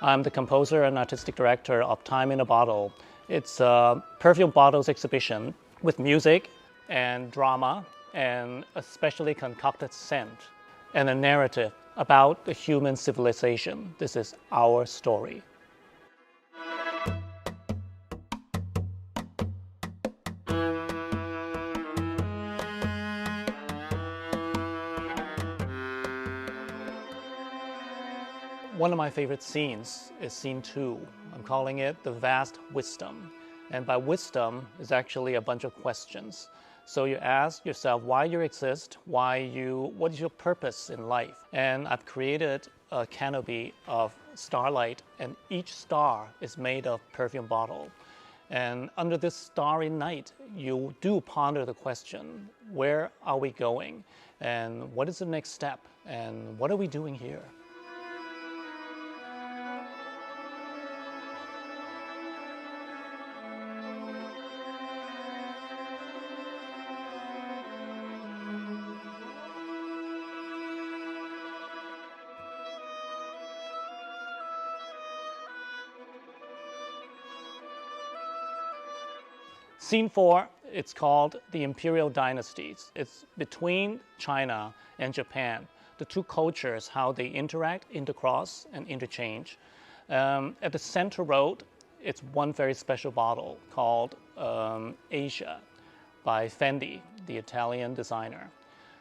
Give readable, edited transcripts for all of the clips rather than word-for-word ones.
I'm the composer and artistic director of Time in a Bottle. It's a perfume bottles exhibition with music and drama and a specially concocted scent and a narrative about the human civilization. This is our story. One of my favorite scenes is scene 2. I'm calling it the vast wisdom. And by wisdom is actually a bunch of questions. So you ask yourself why you exist, what is your purpose in life? And I've created a canopy of starlight, and each star is made of perfume bottle. And under this starry night, you do ponder the question, where are we going? And what is the next step? And what are we doing here? Scene 4, it's called the Imperial Dynasties. It's between China and Japan, the two cultures, how they interact, intercross, and interchange. At the center road, it's one very special bottle called Asia by Fendi, the Italian designer.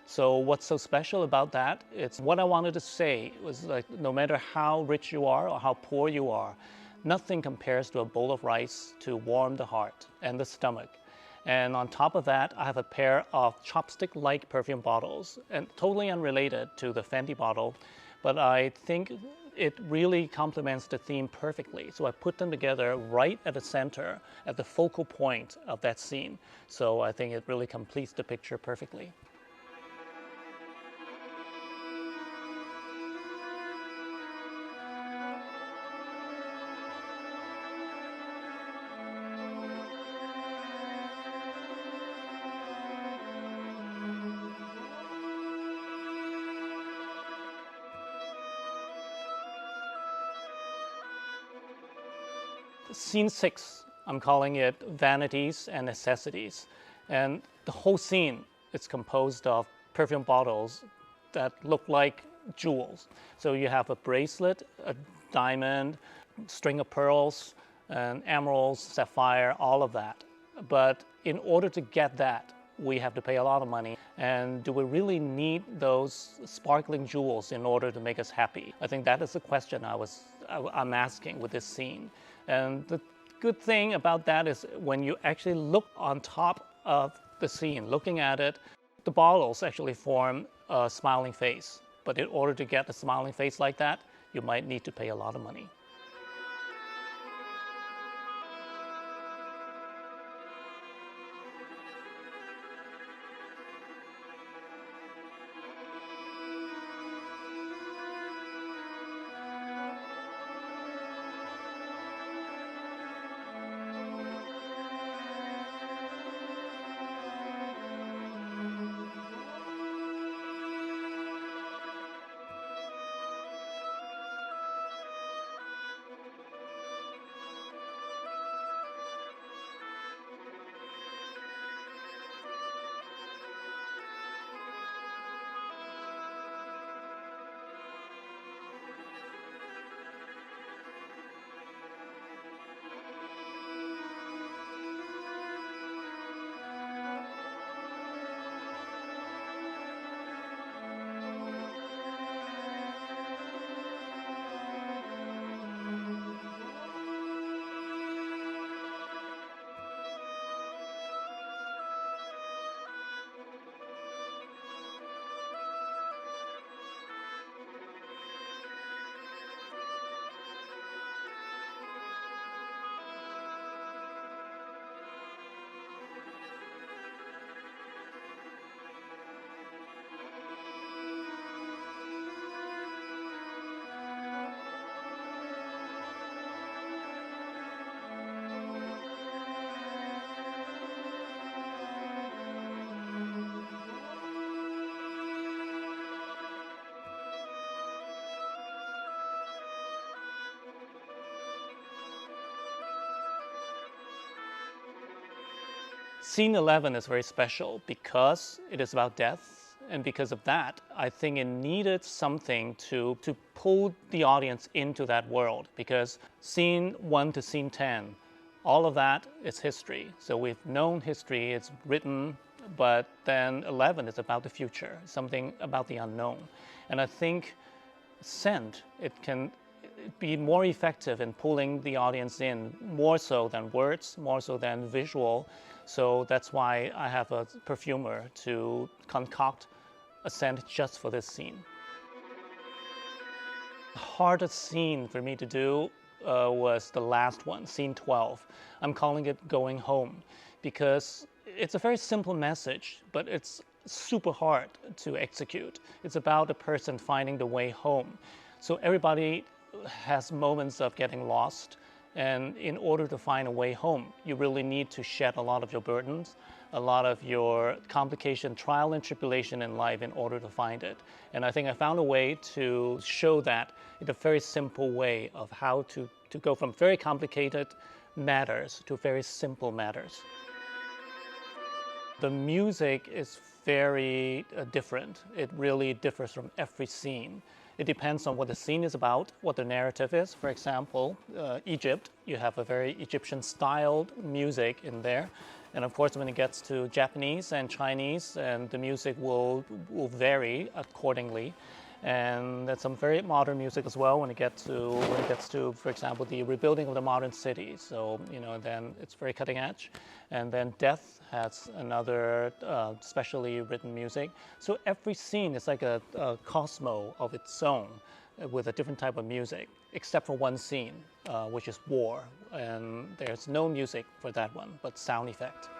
So what's so special about that? It's what I wanted to say was like, no matter how rich you are or how poor you are, nothing compares to a bowl of rice to warm the heart and the stomach. And on top of that, I have a pair of chopstick-like perfume bottles, and totally unrelated to the Fendi bottle, but I think it really complements the theme perfectly. So I put them together right at the center, at the focal point of that scene. So I think it really completes the picture perfectly. Scene 6, I'm calling it Vanities and Necessities. And the whole scene is composed of perfume bottles that look like jewels. So you have a bracelet, a diamond, string of pearls, and emeralds, sapphire, all of that. But in order to get that, we have to pay a lot of money. And do we really need those sparkling jewels in order to make us happy? I think that is the question I'm asking with this scene. And the good thing about that is when you actually look on top of the scene, looking at it, the bottles actually form a smiling face. But in order to get a smiling face like that, you might need to pay a lot of money. Scene 11 is very special because it is about death, and because of that, I think it needed something to pull the audience into that world, because scene 1 to scene 10, all of that is history. So we've known history, it's written, but then 11 is about the future, something about the unknown. And I think scent, it can be more effective in pulling the audience in, more so than words, more so than visual. So that's why I have a perfumer to concoct a scent just for this scene. The hardest scene for me to do was the last one, scene 12. I'm calling it Going Home, because it's a very simple message, but it's super hard to execute. It's about a person finding the way home. So everybody has moments of getting lost, and in order to find a way home, you really need to shed a lot of your burdens, a lot of your complication, trial and tribulation in life in order to find it. And I think I found a way to show that in a very simple way of how to go from very complicated matters to very simple matters. The music is very different. It really differs from every scene. It depends on what the scene is about, what the narrative is. For example, Egypt, you have a very Egyptian-styled music in there. And of course, when it gets to Japanese and Chinese, and the music will vary accordingly. And there's some very modern music as well when it gets to, for example, the rebuilding of the modern city. So, then it's very cutting edge. And then death has another specially written music. So every scene is like a cosmo of its own with a different type of music, except for one scene, which is war. And there's no music for that one, but sound effect.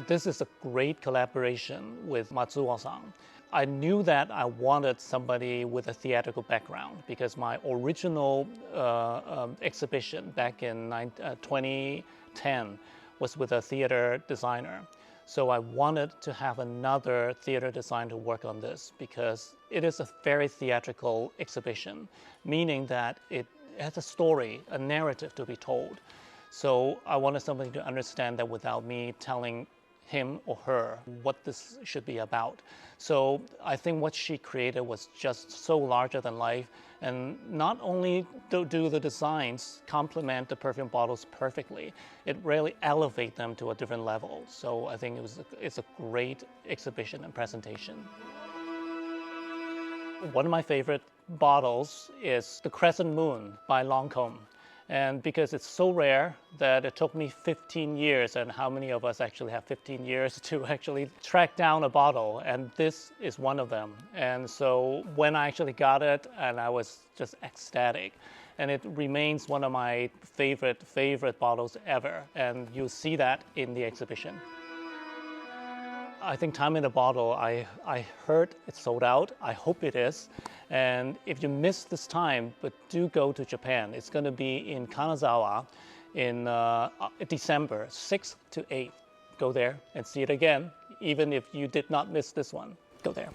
This is a great collaboration with Matsuo-san. I knew that I wanted somebody with a theatrical background, because my original exhibition back in 2010 was with a theater designer. So I wanted to have another theater designer to work on this, because it is a very theatrical exhibition, meaning that it has a story, a narrative to be told. So I wanted somebody to understand that without me telling him or her what this should be about. So I think what she created was just so larger than life, and not only do the designs complement the perfume bottles perfectly, it really elevates them to a different level. So I think it's a great exhibition and presentation. One of my favorite bottles is the Crescent Moon by Lancôme. And because it's so rare that it took me 15 years, and how many of us actually have 15 years to actually track down a bottle, and this is one of them. And so when I actually got it, and I was just ecstatic, and it remains one of my favorite bottles ever, and you'll see that in the exhibition. I think Time in a Bottle, I heard it's sold out. I hope it is. And if you miss this time, but do go to Japan. It's going to be in Kanazawa in December 6th to 8th. Go there and see it again, even if you did not miss this one. Go there.